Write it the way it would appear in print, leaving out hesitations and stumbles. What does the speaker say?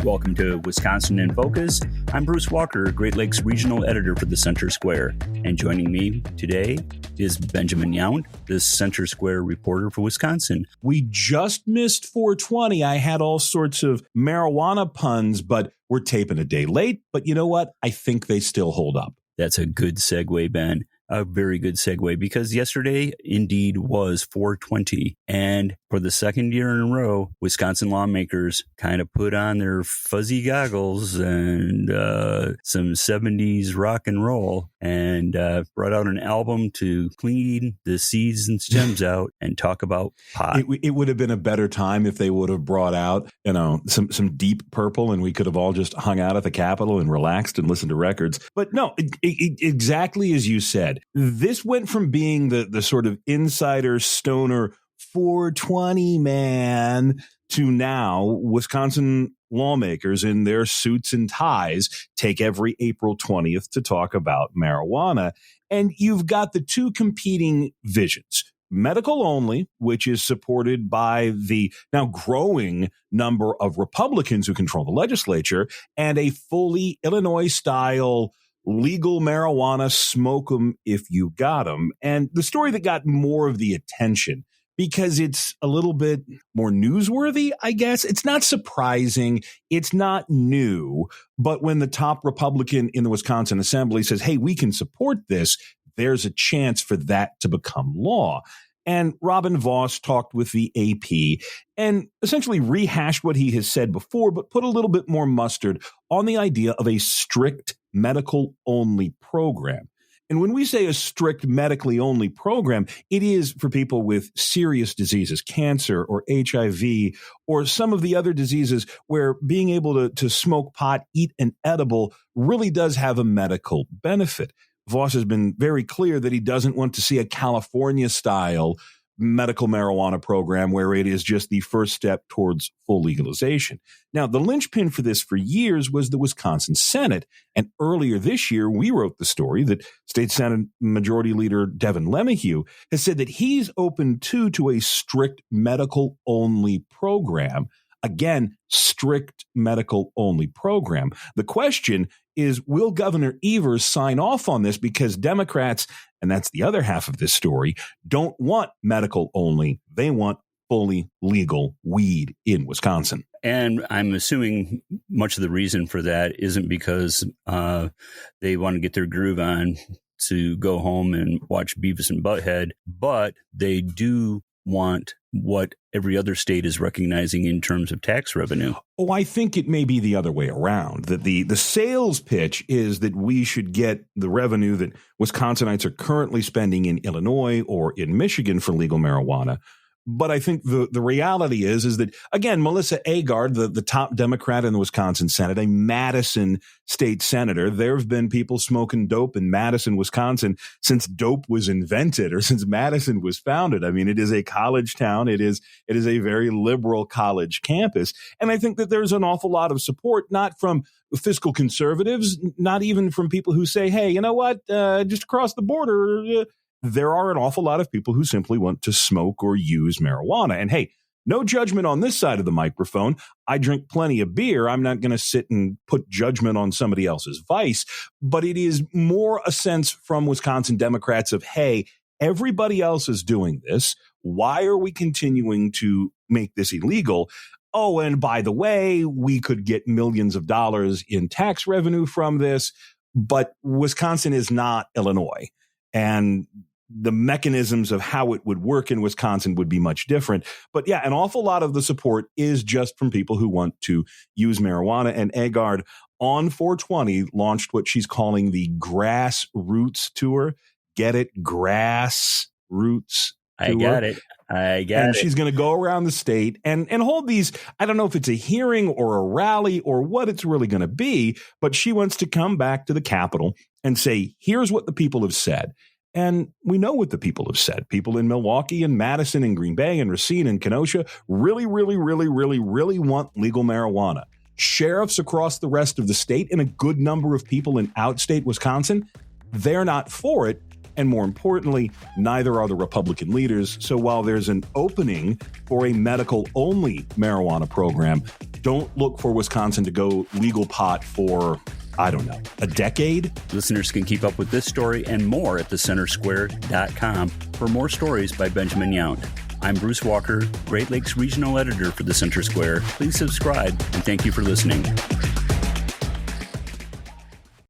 Welcome to Wisconsin in Focus. I'm Bruce Walker, Great Lakes Regional Editor for the Center Square. And joining me today is Benjamin Yount, the Center Square reporter for Wisconsin. We just missed 420. I had all sorts of marijuana puns, but we're taping a day late. But you know what? I think they still hold up. That's a good segue, Ben. A very good segue, because yesterday indeed was 420. And for the second year in a row, Wisconsin lawmakers kind of put on their fuzzy goggles and some 70s rock and roll and brought out an album to clean the seeds and stems out and talk about pot. It would have been a better time if they would have brought out, some Deep Purple and we could have all just hung out at the Capitol and relaxed and listened to records. But no, exactly as you said. This went from being the sort of insider stoner 420 man to now Wisconsin lawmakers in their suits and ties take every April 20th to talk about marijuana. And you've got the two competing visions. Medical only, which is supported by the now growing number of Republicans who control the legislature, and a fully Illinois-style legal marijuana, smoke 'em if you got 'em. And the story that got more of the attention, because it's a little bit more newsworthy, I guess. It's not surprising. It's not new. But when the top Republican in the Wisconsin Assembly says, hey, we can support this, there's a chance for that to become law. And Robin Vos talked with the AP and essentially rehashed what he has said before, but put a little bit more mustard on the idea of a strict medical-only program. And when we say a strict medically-only program, it is for people with serious diseases, cancer or HIV, or some of the other diseases where being able to smoke pot, eat an edible, really does have a medical benefit. Vos has been very clear that he doesn't want to see a California-style medical marijuana program where it is just the first step towards full legalization. Now, the linchpin for this for years was the Wisconsin Senate. And earlier this year, we wrote the story that State Senate Majority Leader Devin LeMahieu has said that he's open to a strict medical-only program. Again, strict medical-only program. The question is, will Governor Evers sign off on this? Because Democrats, and that's the other half of this story, don't want medical only. They want fully legal weed in Wisconsin. And I'm assuming much of the reason for that isn't because they want to get their groove on to go home and watch Beavis and Butthead, but they do want what every other state is recognizing in terms of tax revenue. Oh, I think it may be the other way around, that the sales pitch is that we should get the revenue that Wisconsinites are currently spending in Illinois or in Michigan for legal marijuana. But I think the reality is that, again, Melissa Agard, the top Democrat in the Wisconsin Senate, a Madison state senator, there have been people smoking dope in Madison, Wisconsin since dope was invented or since Madison was founded. I mean, it is a college town. It is a very liberal college campus. And I think that there's an awful lot of support, not from fiscal conservatives, not even from people who say, hey, you know what, just across the border, there are an awful lot of people who simply want to smoke or use marijuana. And hey, no judgment on this side of the microphone. I drink plenty of beer. I'm not going to sit and put judgment on somebody else's vice. But it is more a sense from Wisconsin Democrats of, hey, everybody else is doing this. Why are we continuing to make this illegal? Oh, and by the way, we could get millions of dollars in tax revenue from this. But Wisconsin is not Illinois. And the mechanisms of how it would work in Wisconsin would be much different. But yeah, an awful lot of the support is just from people who want to use marijuana. And Agard on 420 launched what she's calling the Grassroots Tour. Get it? Grassroots Tour. I got it. And she's going to go around the state and hold these. I don't know if it's a hearing or a rally or what it's really going to be, but she wants to come back to the Capitol and say, here's what the people have said. And we know what the people have said. People in Milwaukee and Madison and Green Bay and Racine and Kenosha really want legal marijuana. Sheriffs across the rest of the state and a good number of people in outstate Wisconsin, they're not for it. And more importantly, neither are the Republican leaders. So while there's an opening for a medical-only marijuana program, don't look for Wisconsin to go legal pot for, I don't know, a decade? Listeners can keep up with this story and more at thecentersquare.com for more stories by Benjamin Yount. I'm Bruce Walker, Great Lakes Regional Editor for The Center Square. Please subscribe, and thank you for listening.